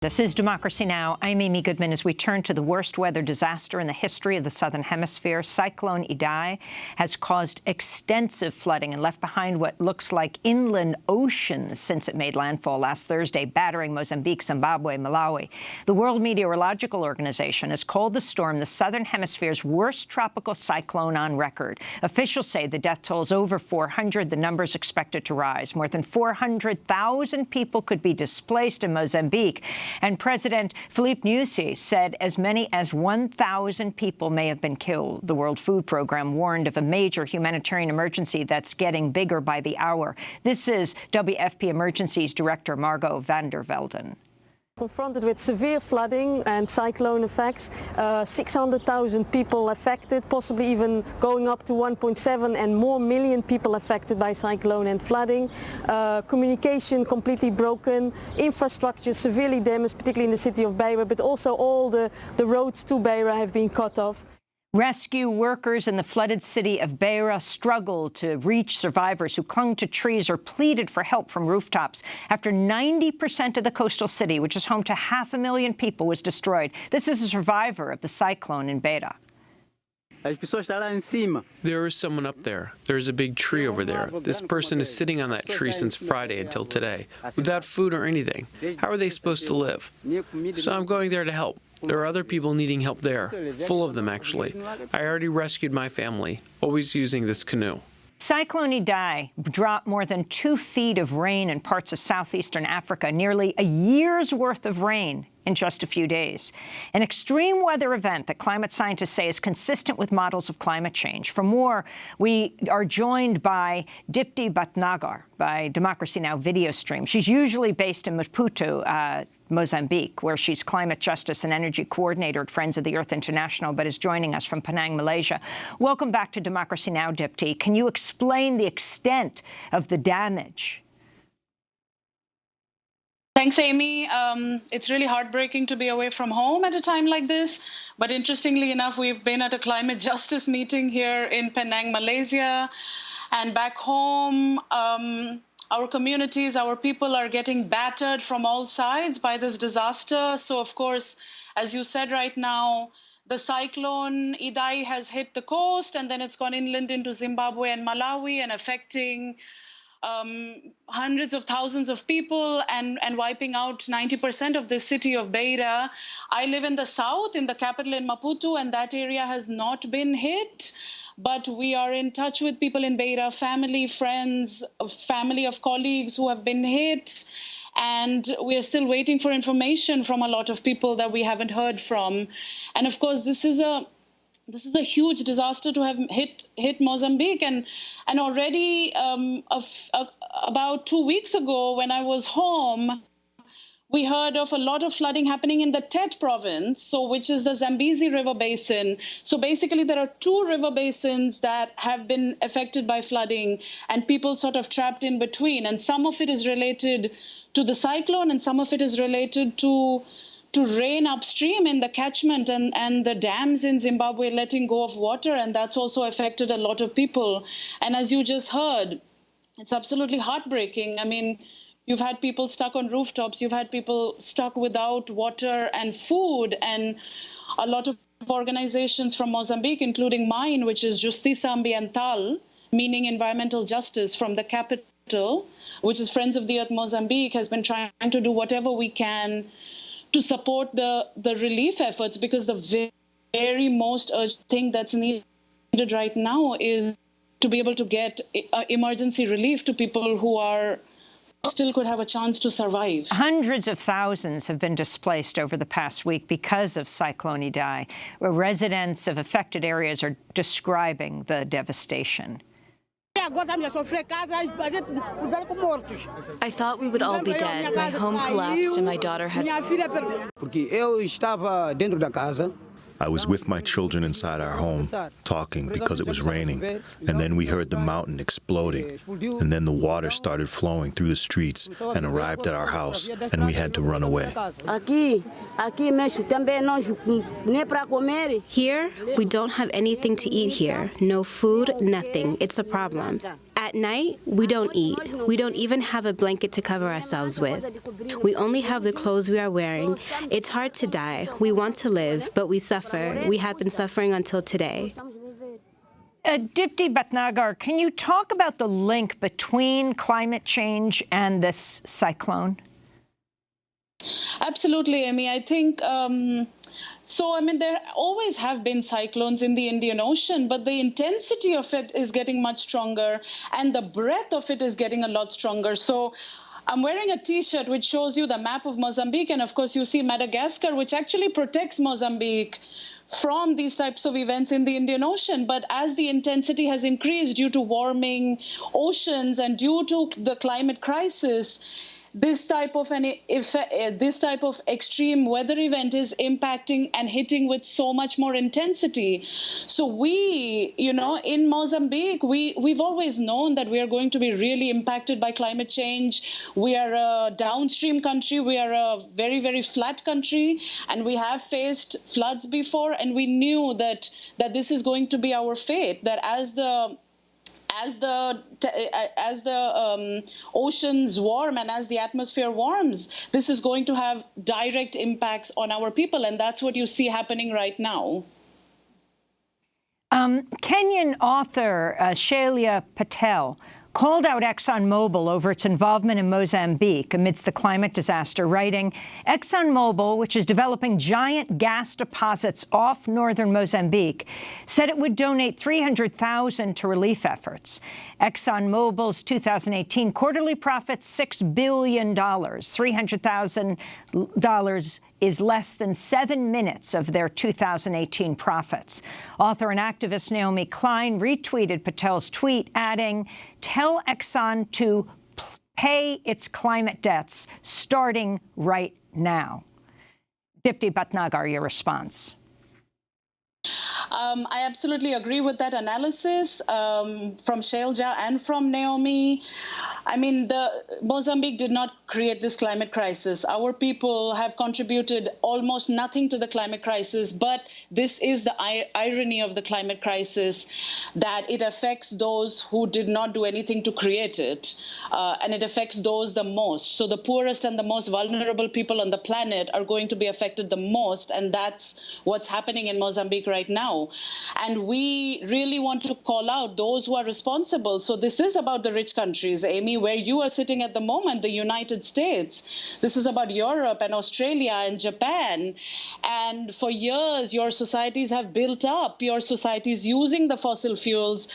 This is Democracy Now! I'm Amy Goodman. As we turn to the worst weather disaster in the history of the Southern Hemisphere, Cyclone Idai has caused extensive flooding and left behind what looks like inland oceans since it made landfall last Thursday, battering Mozambique, Zimbabwe, Malawi. The World Meteorological Organization has called the storm the Southern Hemisphere's worst tropical cyclone on record. Officials say the death toll is over 400. The number is expected to rise. More than 400,000 people could be displaced in Mozambique. And President Filipe Nyusi said as many as 1,000 people may have been killed. The World Food Program warned of a major humanitarian emergency that's getting bigger by the hour. This is WFP Emergencies Director Margot van der Velden. Confronted with severe flooding and cyclone effects, 600,000 people affected, possibly even going up to 1.7 and more million people affected by cyclone and flooding. Communication completely broken, infrastructure severely damaged, particularly in the city of Beira, but also all the roads to Beira have been cut off. Rescue workers in the flooded city of Beira struggled to reach survivors who clung to trees or pleaded for help from rooftops after 90% of the coastal city, which is home to 500,000 people, was destroyed. This is a survivor of the cyclone in Beira. There is someone up there. There's a big tree over there. This person is sitting on that tree since Friday until today, without food or anything. How are they supposed to live? So I'm going there to help. There are other people needing help there, full of them actually. I already rescued my family, always using this canoe. Cyclone Idai dropped more than 2 feet of rain in parts of southeastern Africa, nearly a year's worth of rain in just a few days. An extreme weather event that climate scientists say is consistent with models of climate change. For more, we are joined by Dipti Bhatnagar by Democracy Now! Video stream. She's usually based in Maputo, Mozambique, where she's climate justice and energy coordinator at Friends of the Earth International, but is joining us from Penang, Malaysia. Welcome back to Democracy Now!, Dipti. Can you explain the extent of the damage? Thanks, Amy. It's really heartbreaking to be away from home at a time like this. But interestingly enough, we've been at a climate justice meeting here in Penang, Malaysia. And back home, our communities, our people are getting battered from all sides by this disaster. So, of course, as you said right now, the cyclone Idai has hit the coast, and then it's gone inland into Zimbabwe and Malawi and affecting hundreds of thousands of people and wiping out 90% of the city of Beira. I live in the south, in the capital in Maputo, and that area has not been hit. But we are in touch with people in Beira, family, friends, family of colleagues who have been hit. And we are still waiting for information from a lot of people that we haven't heard from. And of course, this is a huge disaster to have hit Mozambique. And already about 2 weeks ago, when I was home, we heard of a lot of flooding happening in the Tet province, which is the Zambezi River Basin. So basically, there are 2 river basins that have been affected by flooding, and people sort of trapped in between. And some of it is related to the cyclone, and some of it is related to rain upstream in the catchment and the dams in Zimbabwe letting go of water, and that's also affected a lot of people. And as you just heard, it's absolutely heartbreaking. I mean, you've had people stuck on rooftops, you've had people stuck without water and food, and a lot of organizations from Mozambique, including mine, which is Justiça Ambiental, meaning environmental justice, from the capital, which is Friends of the Earth Mozambique, has been trying to do whatever we can to support the relief efforts, because the very most urgent thing that's needed right now is to be able to get emergency relief to people who are still could have a chance to survive. Hundreds of thousands have been displaced over the past week because of Cyclone Idai, where residents of affected areas are describing the devastation. I thought we would all be dead. My home collapsed and my daughter had... I was with my children inside our home, talking because it was raining, and then we heard the mountain exploding, and then the water started flowing through the streets and arrived at our house, and we had to run away. Here, we don't have anything to eat here. No food, nothing. It's a problem. At night, we don't eat. We don't even have a blanket to cover ourselves with. We only have the clothes we are wearing. It's hard to die. We want to live, but we suffer. We have been suffering until today. Dipti Bhatnagar, can you talk about the link between climate change and this cyclone? Absolutely, Amy. I think, there always have been cyclones in the Indian Ocean, but the intensity of it is getting much stronger and the breadth of it is getting a lot stronger. So I'm wearing a T-shirt which shows you the map of Mozambique, and of course you see Madagascar, which actually protects Mozambique from these types of events in the Indian Ocean. But as the intensity has increased due to warming oceans and due to the climate crisis, this type of extreme weather event is impacting and hitting with so much more intensity. So we, in Mozambique, we've always known that we are going to be really impacted by climate change. We are a downstream country. We are a very, very flat country, and we have faced floods before, and we knew that this is going to be our fate, that as the oceans warm and as the atmosphere warms, this is going to have direct impacts on our people, and that's what you see happening right now. Kenyan author Shailya Patel called out ExxonMobil over its involvement in Mozambique amidst the climate disaster, writing, ExxonMobil, which is developing giant gas deposits off northern Mozambique, said it would donate $300,000 to relief efforts. ExxonMobil's 2018 quarterly profits, $6 billion. $300,000 is less than 7 minutes of their 2018 profits. Author and activist Naomi Klein retweeted Patel's tweet, adding, tell Exxon to pay its climate debts starting right now. Dipti Bhatnagar, your response. I absolutely agree with that analysis from Shailja and from Naomi. Mozambique did not create this climate crisis. Our people have contributed almost nothing to the climate crisis, but this is the irony of the climate crisis, that it affects those who did not do anything to create it, and it affects those the most. So the poorest and the most vulnerable people on the planet are going to be affected the most, and that's what's happening in Mozambique right now. And we really want to call out those who are responsible. So this is about the rich countries, Amy, where you are sitting at the moment, the United States. This is about Europe and Australia and Japan. And for years, your societies have built up, your societies using the fossil fuels.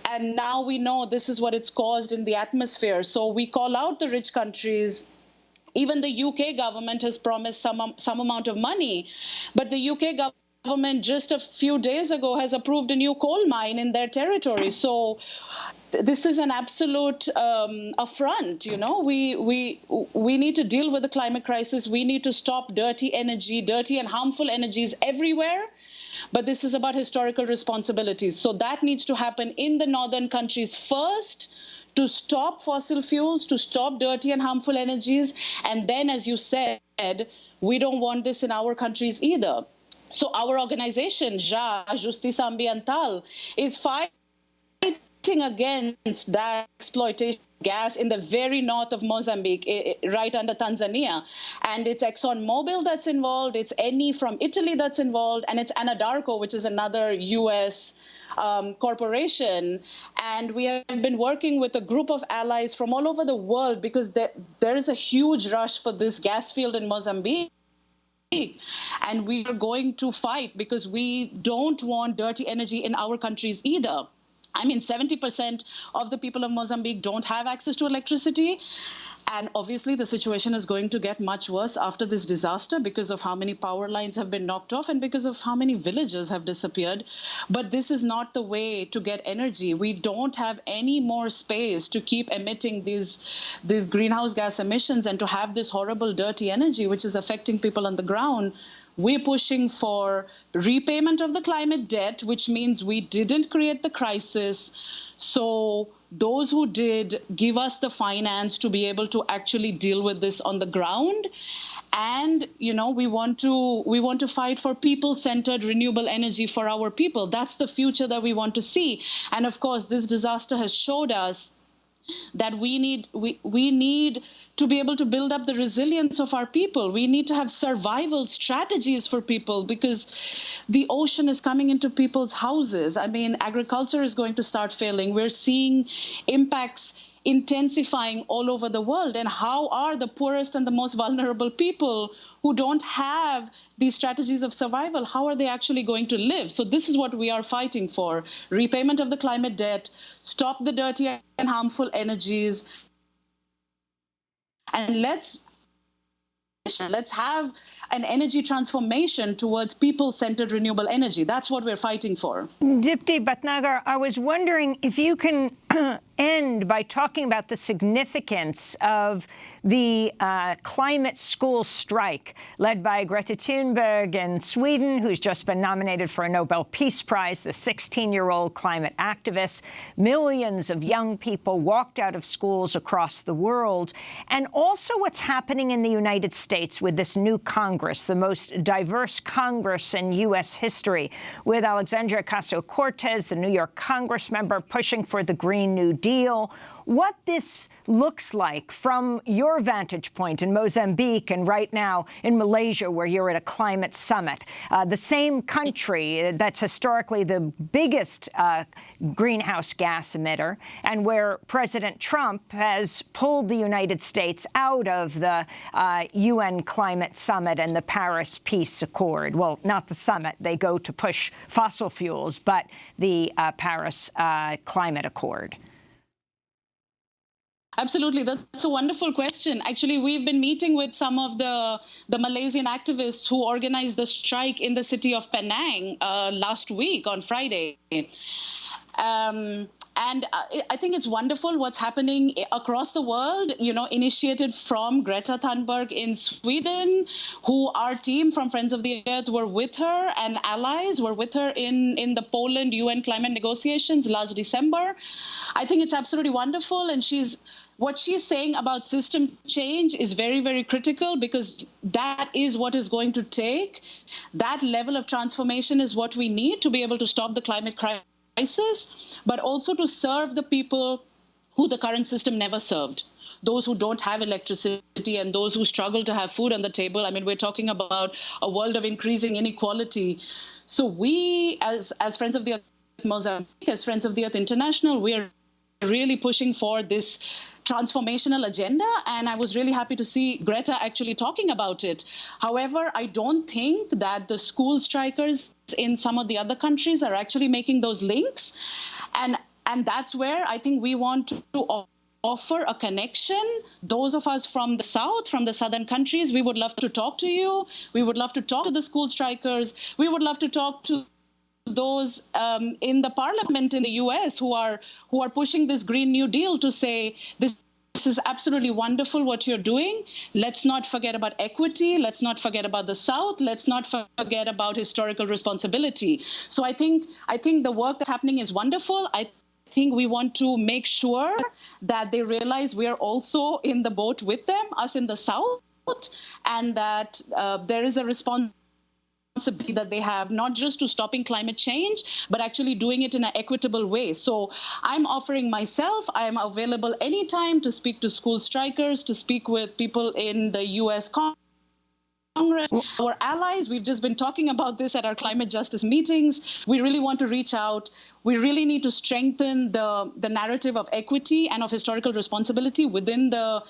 And now we know this is what it's caused in the atmosphere. So we call out the rich countries. Even the UK government has promised some amount of money, but the UK government just a few days ago has approved a new coal mine in their territory. So this is an absolute affront. We need to deal with the climate crisis. We need to stop dirty and harmful energies everywhere. But this is about historical responsibilities. So that needs to happen in the northern countries first, to stop fossil fuels, to stop dirty and harmful energies. And then, as you said, we don't want this in our countries either. So our organization, Justiça Ambiental, is fighting against that exploitation of gas in the very north of Mozambique, right under Tanzania. And it's ExxonMobil that's involved, it's Eni from Italy that's involved, and it's Anadarko, which is another U.S. corporation. And we have been working with a group of allies from all over the world because there is a huge rush for this gas field in Mozambique. And we are going to fight because we don't want dirty energy in our countries either. 70% of the people of Mozambique don't have access to electricity. And obviously, the situation is going to get much worse after this disaster because of how many power lines have been knocked off and because of how many villages have disappeared. But this is not the way to get energy. We don't have any more space to keep emitting these greenhouse gas emissions and to have this horrible, dirty energy, which is affecting people on the ground. We're pushing for repayment of the climate debt, which means we didn't create the crisis. So those who did, give us the finance to be able to actually deal with this on the ground. And, we want to fight for people-centered renewable energy for our people. That's the future that we want to see. And of course, this disaster has showed us that we need to be able to build up the resilience of our people. We need to have survival strategies for people, because the ocean is coming into people's houses. I mean, agriculture is going to start failing. We're seeing impacts intensifying all over the world. And how are the poorest and the most vulnerable people who don't have these strategies of survival, how are they actually going to live? So this is what we are fighting for: repayment of the climate debt, stop the dirty and harmful energies, and let's have an energy transformation towards people-centered renewable energy. That's what we're fighting for. Dipti Bhatnagar, I was wondering if you can end by talking about the significance of the climate school strike led by Greta Thunberg in Sweden, who's just been nominated for a Nobel Peace Prize, the 16-year-old climate activist. Millions of young people walked out of schools across the world. And also what's happening in the United States with this new Congress, the most diverse Congress in U.S. history, with Alexandria Ocasio-Cortez, the New York Congress member, pushing for the Green New Deal. What this looks like from your vantage point in Mozambique and right now in Malaysia, where you're at a climate summit, the same country that's historically the biggest greenhouse gas emitter, and where President Trump has pulled the United States out of the UN climate summit and the Paris Peace Accord. Well, not the summit. They go to push fossil fuels, but the Paris Climate Accord. Absolutely. That's a wonderful question. Actually, we've been meeting with some of the Malaysian activists who organized the strike in the city of Penang last week on Friday. And I think it's wonderful what's happening across the world, initiated from Greta Thunberg in Sweden, who our team from Friends of the Earth were with her, and allies were with her in the Poland UN climate negotiations last December. I think it's absolutely wonderful. And what she's saying about system change is very, very critical, because that is what is going to take. That level of transformation is what we need to be able to stop the climate crisis, but also to serve the people who the current system never served, those who don't have electricity and those who struggle to have food on the table. I mean, we're talking about a world of increasing inequality. So we, as Friends of the Earth Mozambique, as Friends of the Earth International, we are really pushing for this transformational agenda, and I was really happy to see Greta actually talking about it. However, I don't think that the school strikers in some of the other countries are actually making those links, and that's where I think we want to offer a connection. Those of us from the South, from the southern countries, we would love to talk to you. We would love to talk to the school strikers. We would love to talk to those in the parliament in the U.S. who are pushing this Green New Deal, to say this is absolutely wonderful what you're doing. Let's not forget about equity. Let's not forget about the South. Let's not forget about historical responsibility. So I think the work that's happening is wonderful. I think we want to make sure that they realize we are also in the boat with them, us in the South, and that there is a responsibility that they have, not just to stopping climate change, but actually doing it in an equitable way. So I'm offering myself. I am available anytime to speak to school strikers, to speak with people in the U.S. Congress, our allies. We've just been talking about this at our climate justice meetings. We really want to reach out. We really need to strengthen the narrative of equity and of historical responsibility within the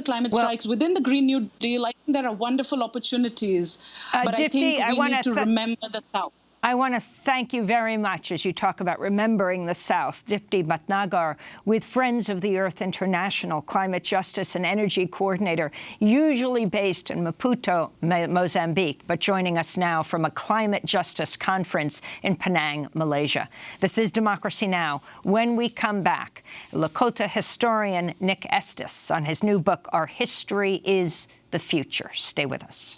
climate strikes, within the Green New Deal. I think there are wonderful opportunities, but Dipti, I think we need to remember the South. I want to thank you very much as you talk about remembering the South. Dipti Bhatnagar, with Friends of the Earth International, Climate Justice and Energy Coordinator, usually based in Maputo, Mozambique, but joining us now from a climate justice conference in Penang, Malaysia. This is Democracy Now! When we come back, Lakota historian Nick Estes on his new book, Our History is the Future. Stay with us.